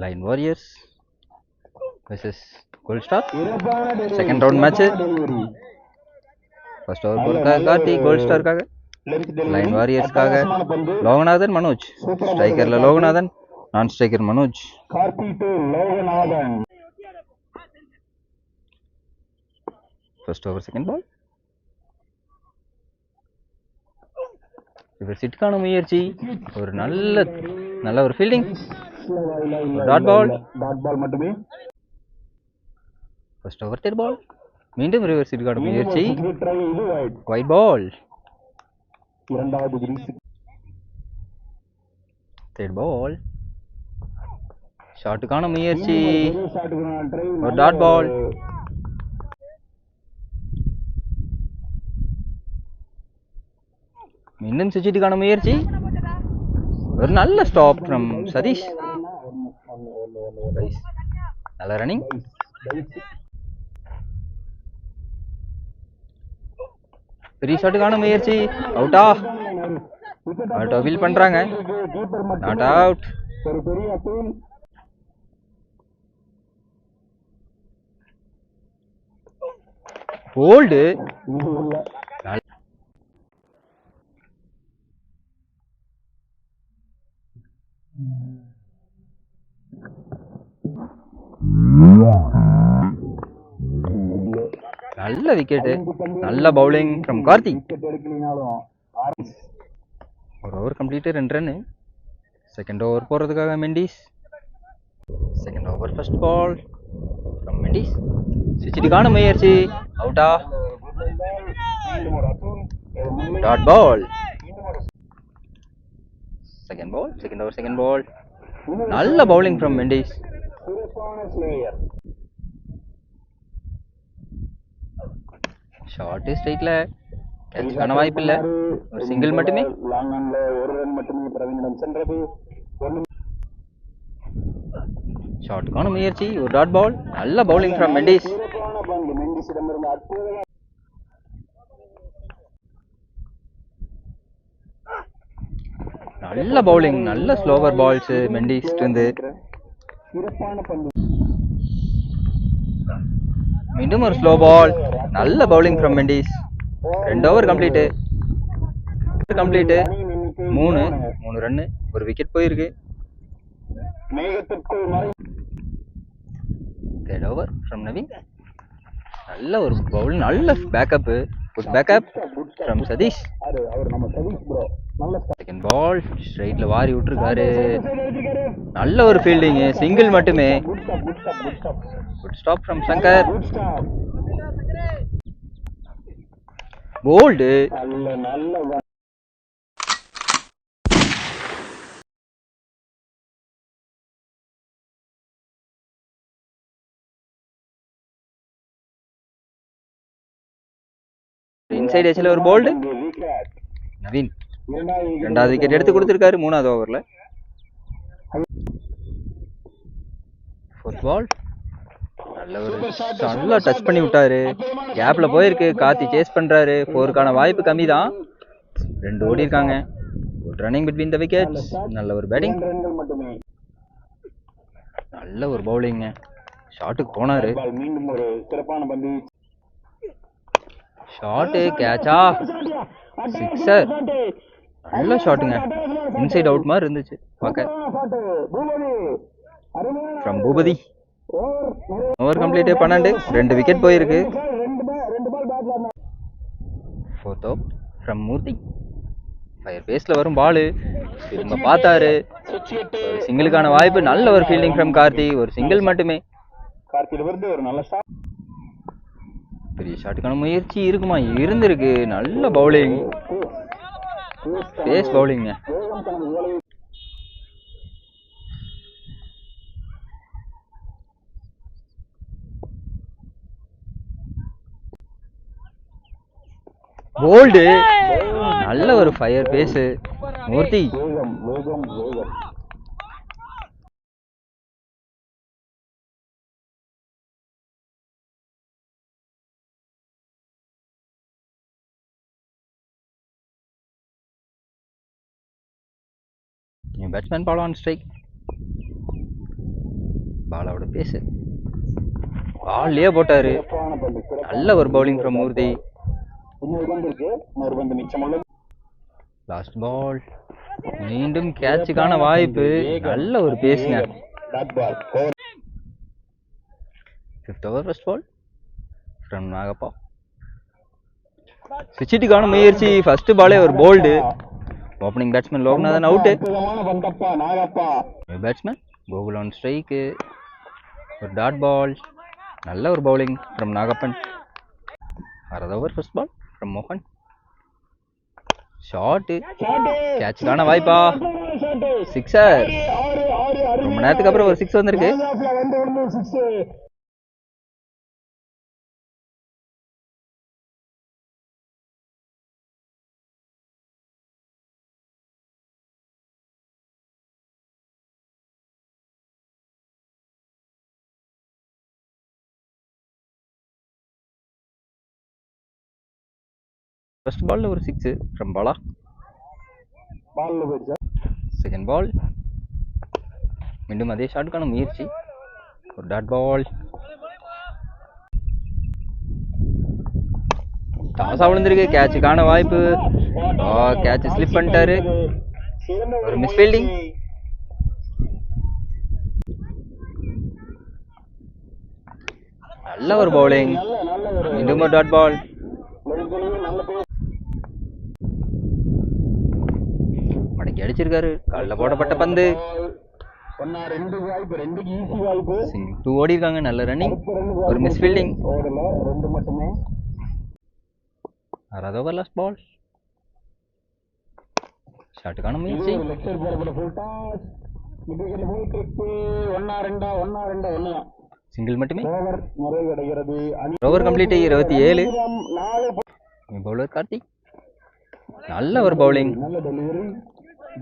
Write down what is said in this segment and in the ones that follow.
Line Warriors versus Gold Star. Second round match. First over போறதுக்காக Karthi gold ஸ்டார்க்காக, lion வாரியர்ஸ்க்காக லோகநாதன் மனோஜ். ஸ்ட்ரைக்கர்ல லோகநாதன், நான் striker Manoj. First over second ball. இவர் சிட்கான முயற்சி, ஒரு நல்ல ஒரு ஃபீல்டிங், டாட் பால் மட்டுமே. ஃபர்ஸ்ட் ஓவர் தேர்ட் பால், மீண்டும் ரிவர்ஸ் சிட்கான முயற்சி, ஒயிட் பால். தேர்ட் பால், ஷாட்டுக்கான முயற்சி, ஒரு டாட் பால். மீண்டும் சுவிட்சுக்கான முயற்சி, ஒரு நல்ல ஸ்டாப் ஃப்ரம் சதீஷ். நல்ல ரன்னிங். பெரிய ஷாட்டுக்கான முயற்சி, அவுட்டா? அவுட் வீல் பண்றாங்க, நாட் அவுட். ஹோல்டு. நல்ல விக்கெட், நல்ல பவுலிங் ஃப்ரம் கார்த்தி. ஒரு over complete, 2 run. Second over போறதுக்காக Mendis. Second over first ball from Mendis, சுவிட்சுக்கான முயற்சி, அவுட்டா? Dot ball. Second ball, second over second ball, நல்ல பவுலிங் ஃப்ரம் மெண்டிஸ். ஷார்ட் ஸ்ட்ரைட்ல கேட்ச் பண்ண வாய்ப்பு இல்ல, ஒரு சிங்கிள் மட்டுமே. ஷார்ட்டுக்கான முயற்சி, ஒரு டாட் பால், நல்ல பவுலிங் ஃப்ரம் மெண்டிஸ். நல்ல பவுலிங், நல்ல ஸ்லோவர் பால்ஸ் மெண்டிஸ் இருந்து. மீண்டும் ஒரு ஸ்லோ பால், நல்ல bowling from Mendis. 2 over complete. 3 run, ஒரு விக்கெட் போயிருக்கு. தேர்ட் ஓவர் ஃப்ரம் நவீன், நல்ல ஒரு பவுல், நல்ல backup, good backup from Sathish. Second ball ஸ்ட்ரைட்ல வாரி விட்டுருக்காரு, நல்ல ஒரு ஃபீல்டிங், சிங்கிள் மட்டுமே. Good stop from Shankar. Bowled. Inside எட்ஜ்ல ஒரு போல்டு. நவீன் ரெண்டாவது விக்கெட் எடுத்து கொடுத்திருக்காரு 3வது ஓவர்ல. ஃபோர்த் பால், நல்லா டச் பண்ணி விட்டாரு, கேப்ல போயிருக்கு. கார்த்தி சேஸ் பண்றாரு, 4க்கான வாய்ப்பு கம்மி தான். 2 ஓடி இருக்காங்க. Good running between the wickets, நல்ல ஒரு பேட்டிங், நல்ல ஒரு பவுலிங். ஷாட்டுக்கு போனாரு, ஷாட்டு கேட்சா, சிக்ஸர், நல்ல ஷாட்டுங்க. இன்சைட் அவுட் மாதிரி இருந்துச்சு பார்க்க from Boopathi. Over complete 12, 2 wicket போயிருக்கு. Fourth over from Murthy, fire பேஸ்ல வரும் பாலு, திரும்ப பார்த்தாரு, சிங்கிளுக்கான வாய்ப்பு, நல்ல ஒரு ஃபீல்டிங் ஃப்ரம் கார்த்தி, ஒரு சிங்கிள் மட்டுமே. பெரிய ஷாட்டுக்கான முயற்சி இருக்குமா? இருந்திருக்கு, நல்ல பவுலிங், பேஸ் பவுலிங். போல்டு, நல்ல ஒரு fire pace Murthy. Batsman ball on strike. பாலாவோட பேசு பால்லையே போட்டாரு. நல்ல ஒரு bowling from Murthy. Last ball மீண்டும் கேட்சுக்கான வாய்ப்பு. நல்ல ஒரு பேசுங்க. 5th over first ball from Nagappa. சுவிட்சுக்கான முயற்சி. ஃபர்ஸ்ட் பாலே ஒரு bowled. Opening batsman Loganathan out. Batsman Gokul on strike. ஒரு டாட் பால். நல்ல ஒரு bowling from Nagappan. 6th over first ball from மோகன். ஷாட். கேட்சுக்கான வாய்ப்பா. சிக்ஸர். ரொம்ப நேரத்துக்கு அப்புறம் ஒரு 6 வந்திருக்கு. ஃபர்ஸ்ட் பால்ல ஒரு 6 ஃப்ரம் பாலா. செகண்ட் பால் மீண்டும் அதே ஷாட்டுக்கான முயற்சி. ஒரு டாட் பால். டாஸா விழுந்திருக்கு. கேட்சுக்கான வாய்ப்பு. கேட்ச் ஸ்லிப் பண்ணிட்டாரு. ஒரு மிஸ் ஃபீல்டிங். நல்ல ஒரு பவுலிங். மீண்டும் ஒரு டாட் பால். மடக்கி அடிச்சிருக்காரு. காலில் போடப்பட்ட பந்து. 2 ஓடி இருக்காங்க. நல்ல ரன்னிங். ஒரு miss fielding. 6th over last ball. ஷாட்டுக்கான முயற்சி. சிங்கிள் மட்டுமே. Over complete 27. பவுலர் கார்த்திக். நல்ல ஒரு bowling.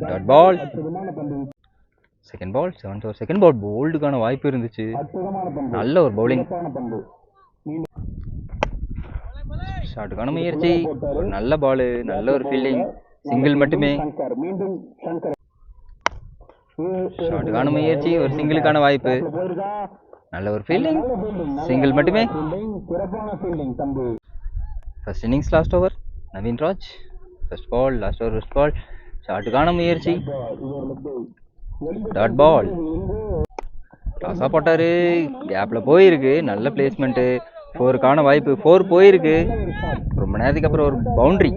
Dot ball. Second ball 7th over second ball போல்டுக்கான வாய்ப்பு இருந்துச்சு. நல்ல ஒரு பவுலிங். ஷாட்டுக்கான முயற்சி. ஒரு நல்ல பால். நல்ல ஒரு ஃபீல்டிங். சிங்கிள் மட்டுமே. ஷாட்டுக்கான முயற்சி. ஒரு சிங்கிளுக்கான வாய்ப்பு. நல்ல ஒரு ஃபீல்டிங். சிங்கிள் மட்டுமே. First innings last over Naveen Raj. First ball last over first ball. ஷாட்டுக்கான முயற்சி. டாட் பால். டாஸா போட்டாரு. கேப்ல போயிருக்கு. நல்ல பிளேஸ்மெண்ட். 4க்கான வாய்ப்பு. 4 போயிருக்கு. ரொம்ப நேரத்துக்கு அப்புறம் ஒரு பவுண்டரி.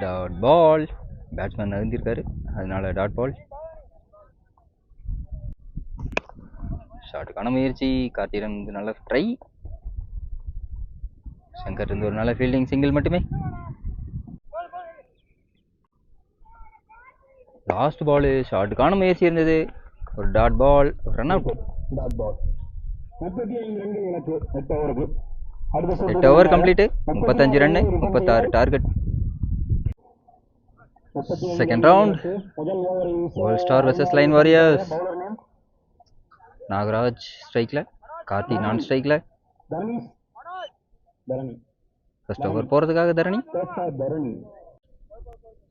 Dot ball. பேட்ஸ்மேன் நகர்ந்திருக்காரு, அதனால டாட் பால். ஷாட்டுக்கான முயற்சி. கார்த்திகன் நல்ல ட்ரை. சங்கர் இருந்து ஒரு நல்ல ஃபீல்டிங். சிங்கிள் மட்டுமே. Last ball. ஷாட்டுக்கான முயற்சி இருந்தது. ஒரு dot ball. Run out. 8 over complete. 35 run, 36 target. Second round world star versus line warriors. Nagaraj ஸ்ட்ரைக்ல, கார்த்தி நான் ஸ்ட்ரைக்ல. ஃபர்ஸ்ட் ஓவர் போறதுக்காக தரணி.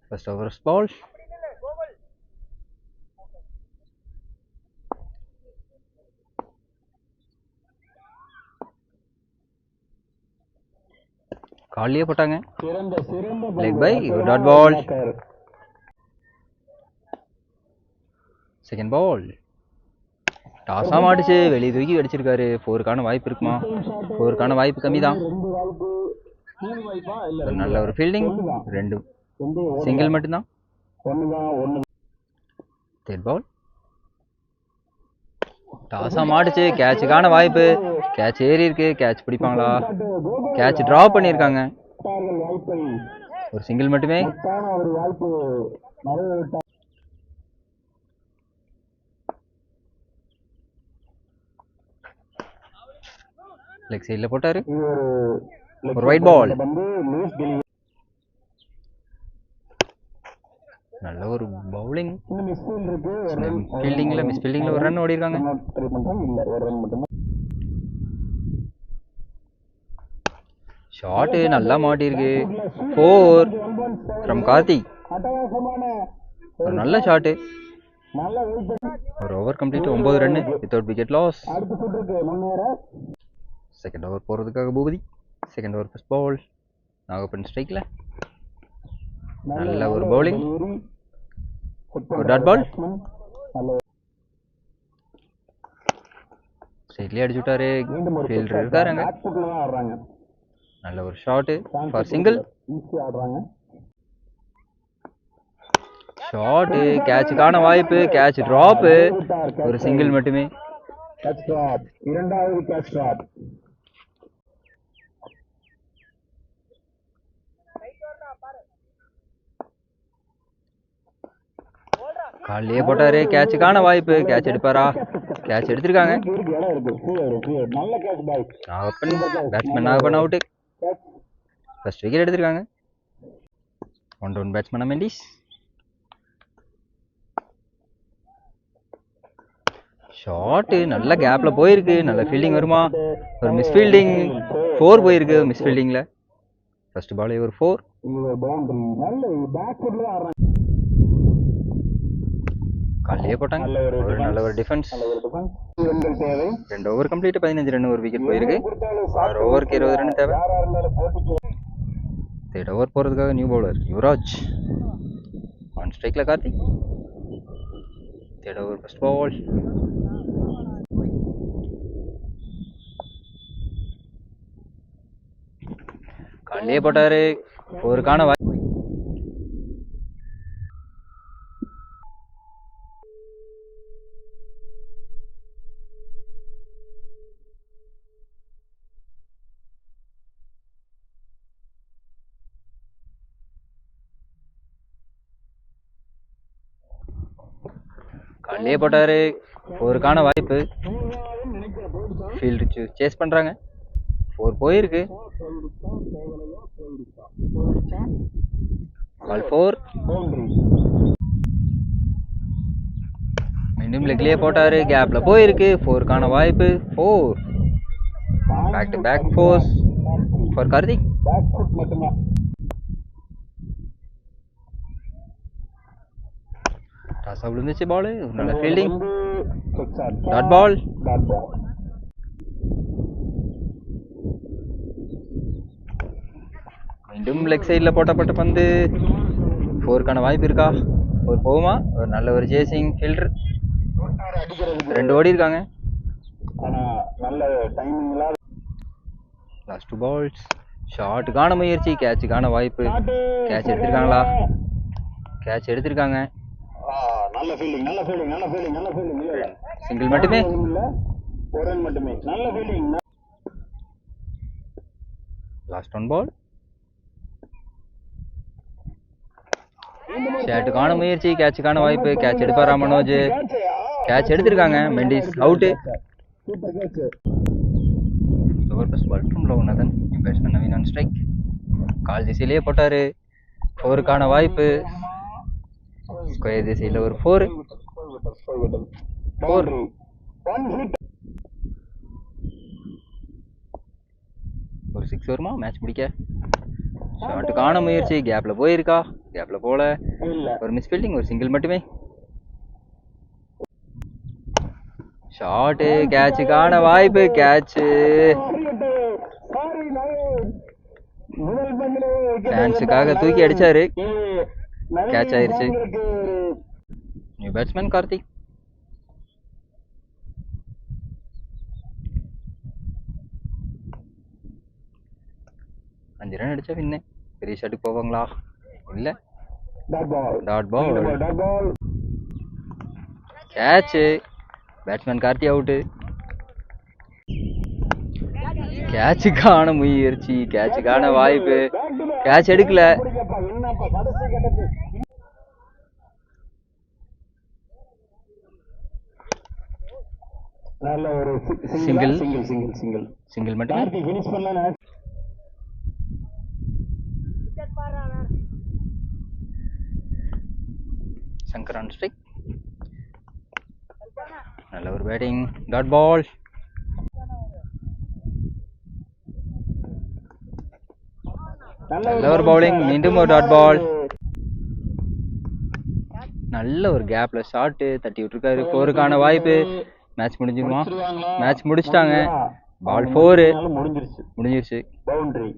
First over ball. காலியே போட்டாங்க. Leg bye dot ball. Second ball டாஸா மாட்டுச்சு. வெளியே தூக்கி அடிச்சிருக்காரு. 4க்கான வாய்ப்பு இருக்குமா? 4க்கான வாய்ப்பு கம்மி தான். நல்ல ஒரு ஃபீல்டிங். 2 சிங்கிள் மட்டும்தான். தேர்ட் பால் டாஸா மாட்டுச்சு. கேட்சுக்கான வாய்ப்பு. கேட்ச் ஏறி இருக்கு. கேட்ச் பிடிப்பாங்களா? கேட்ச் டிராப் பண்ணியிருக்காங்க. ஒரு சிங்கிள் மட்டுமே. லெக் சைட்ல போட்டாரு. ஒரு ஒயிட் பால். நல்ல ஒரு பவுலிங். ஃபீல்டிங்ல மிஸ் ஃபீல்டிங்ல ஒரு ரன் ஓடி இருக்காங்க. ஷாட் நல்லா மாட்டிருக்கு. 4 ஃப்ரம் கார்த்திக். ஒரு நல்ல ஷாட்டு. ஒரு over complete 9 run without wicket loss. Second over போகிறதுக்காக Boopathi. Second over first ball. Nagappan ஸ்ட்ரைக்கில். நல்ல ஒரு பவுலிங். ஒரு டாட் பால். ஸ்ட்ரைட்லேயே அடிச்சு விட்டாரு. ஃபீல்டர் இருக்காருங்க. நல்ல ஒரு ஷாட்டு ஃபார் சிங்கிள். ஷாட்டு கேட்சுக்கான வாய்ப்பு. Catch drop. ஒரு சிங்கிள் மட்டுமே. இரண்டாவது கேட்ச் டிராப். காலையே போட்டாரு. கேட்சுக்கான வாய்ப்பு. கேட்ச் எடுப்பாரா? கேட்ச் எடுத்திருக்காங்க. Nagappan batsman Nagappan out. First wicket எடுத்திருக்காங்க. 1 டவுன் பேட்ஸ்மேன் மெண்டிஸ். ஷாட்டு நல்ல கேப்ல போயிருக்கு. நல்ல ஃபீல்டிங் வருமா? ஒரு மிஸ் ஃபீல்டிங். 4 போயிருக்கு மிஸ் ஃபீல்டிங்ல. ஃபர்ஸ்ட் பால் ஒரு 4. காலையே போட்டாங்க. ஒரு நல்ல ஒரு டிஃபென்ஸ். 2 ஓவர் கம்ப்ளீட் 15 ரன் ஒரு விக்கெட் போயிருக்கு. 6 ஓவருக்கு 20 ரன் தேவை. தேர்ட் ஓவர் போறதுக்காக நியூ பவுலர் யுவராஜ். ஆன் ஸ்ட்ரைக்ல Karthik. Third over first ball. காலையே போட்டாரு. ஒருக்கான காலையே போட்டாரு. ஒருக்கான வாய்ப்பு. ஃபீல்டு சேஸ் பண்றாங்க. 4 போயிருக்கு. பால் 4. மீண்டும் லெக்லயே போட்டாரு. கேப்ல போயிருக்கு. 4க்கான வாய்ப்பு. 4. Back to back 4 for Karthik. டாஸா விழுந்துச்சு பால். நல்ல ஃபீல்டிங். Dot ball. மீண்டும் லெக் சைடில் போட்டப்பட்ட பந்து. 4க்கான வாய்ப்பு இருக்கா? 4 போகுமா? ஒரு நல்ல ஒரு சேசிங் ஃபீல்டர். 2 ஓடி இருக்காங்க. Last 2 balls. ஷாட்டுக்கான முயற்சி. கேட்சுக்கான வாய்ப்பு. கேட்ச் எடுத்திருக்காங்களா? கேட்ச் எடுத்திருக்காங்க. நல்ல ஃபீல்டிங் நல்ல ஃபீல்டிங் நல்ல ஃபீல்டிங் நல்ல ஃபீல்டிங். சிங்கிள் மட்டுமே. ஒரு ரன் மட்டுமே. நல்ல ஃபீல்டிங். லாஸ்ட் 1 பால். ஷாட்டுக்கான முயற்சி. கேட்சுக்கான வாய்ப்பு. கேட்ச் எடுப்பாரா மனோஜ்? கேட்ச் எடுத்திருக்காங்க. Mendis out. Over first ball from Lonathan. Batsman Naveen on strike. கால் திசையிலேயே போட்டாரு. 4க்கான வாய்ப்பு. ஸ்கொயர் திசையில் ஒரு 4. ஒரு 6 வருமா மேட்ச் முடிக்க? ஷாட்டுக்கான முயற்சி. கேப்ல போயிருக்கா? கேப்ல போல. ஒரு மிஸ் ஃபீல்டிங். ஒரு சிங்கிள் மட்டுமே. ஷாட்டு. கேட்சுக்கான வாய்ப்பு. கேட்ச். ஃபேன்ஸுக்காக தூக்கி அடிச்சாரு. கேட்ச் ஆயிருச்சு. New batsman Karthik. அஞ்சு ரன் அடிச்சா பின்ன பெரிய ஷாட்டுக்கு போவாங்களா? இல்ல. Dot ball. Catch. Batsman Karthi out. கேட்சுக்கான முயற்சி. கேட்சுக்கான வாய்ப்பு. கேட்ச் எடுக்கல. சிங்கிள். சிங்கிள் மட்டும். Shankar on strike. நல்ல ஒரு பேட்டிங். Dot ball. நல்ல ஒரு பவுலிங். மீண்டும் ஒரு டாட் பால். நல்ல ஒரு கேப்ல ஷாட்டு தட்டி விட்டுருக்காரு. 4க்கான வாய்ப்பு. மேட்ச் முடிஞ்சிருமா? மேட்ச் முடிச்சிட்டாங்க. பால் 4 முடிஞ்சிருச்சு. முடிஞ்சிருச்சு. பவுண்டரி.